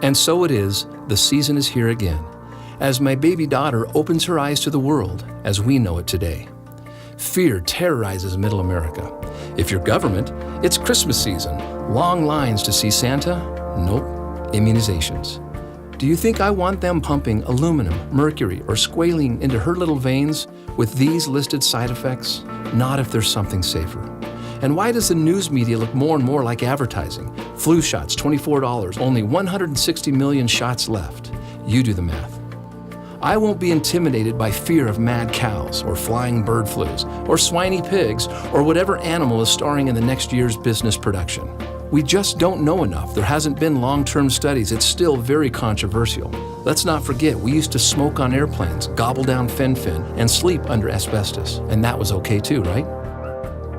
And so it is, the season is here again, as my baby daughter opens her eyes to the world as we know it today. Fear terrorizes Middle America. If you're government, it's Christmas season. Long lines to see Santa? Nope. Immunizations. Do you think I want them pumping aluminum, mercury, or squalene into her little veins with these listed side effects? Not if there's something safer. And why does the news media look more and more like advertising? Flu shots, $24, only 160 million shots left. You do the math. I won't be intimidated by fear of mad cows, or flying bird flus, or swiny pigs, or whatever animal is starring in the next year's business production. We just don't know enough. There hasn't been long-term studies. It's still very controversial. Let's not forget, we used to smoke on airplanes, gobble down fen-phen, and sleep under asbestos. And that was okay too, right?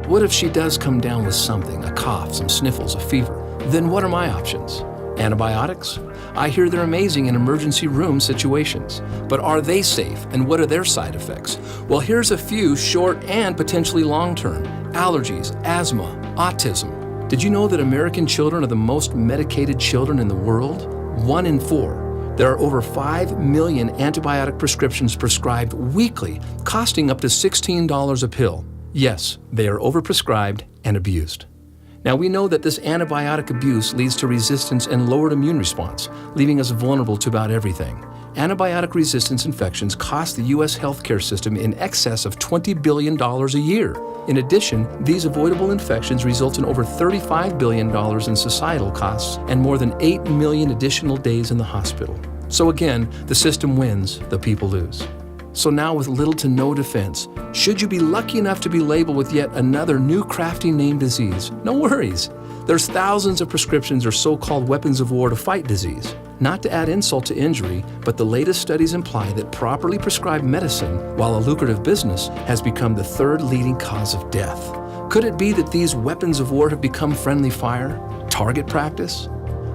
What if she does come down with something, a cough, some sniffles, a fever? Then what are my options? Antibiotics? I hear they're amazing in emergency room situations. But are they safe, and what are their side effects? Well, here's a few short and potentially long-term. Allergies, asthma, autism. Did you know that American children are the most medicated children in the world? 1 in 4. There are over 5 million antibiotic prescriptions prescribed weekly, costing up to $16 a pill. Yes, they are overprescribed and abused. Now we know that this antibiotic abuse leads to resistance and lowered immune response, leaving us vulnerable to about everything. Antibiotic resistance infections cost the U.S. healthcare system in excess of $20 billion a year. In addition, these avoidable infections result in over $35 billion in societal costs and more than 8 million additional days in the hospital. So again, the system wins, the people lose. So now with little to no defense, should you be lucky enough to be labeled with yet another new crafty named disease, no worries. There's thousands of prescriptions or so-called weapons of war to fight disease. Not to add insult to injury, but the latest studies imply that properly prescribed medicine, while a lucrative business, has become the third leading cause of death. Could it be that these weapons of war have become friendly fire, target practice?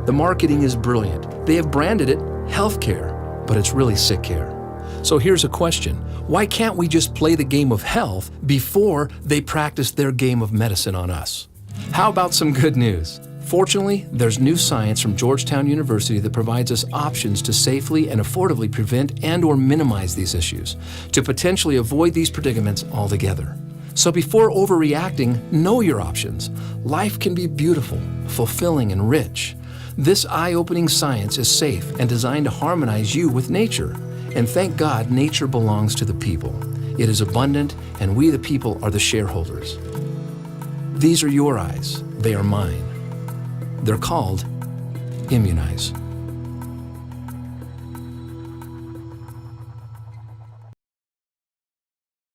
The marketing is brilliant. They have branded it healthcare, but it's really sick care. So here's a question. Why can't we just play the game of health before they practice their game of medicine on us? How about some good news? Fortunately, there's new science from Georgetown University that provides us options to safely and affordably prevent and/or minimize these issues, to potentially avoid these predicaments altogether. So before overreacting, know your options. Life can be beautiful, fulfilling, and rich. This eye-opening science is safe and designed to harmonize you with nature. And thank God, nature belongs to the people. It is abundant, and we the people are the shareholders. These are your eyes. They are mine. They're called ImmunEyes.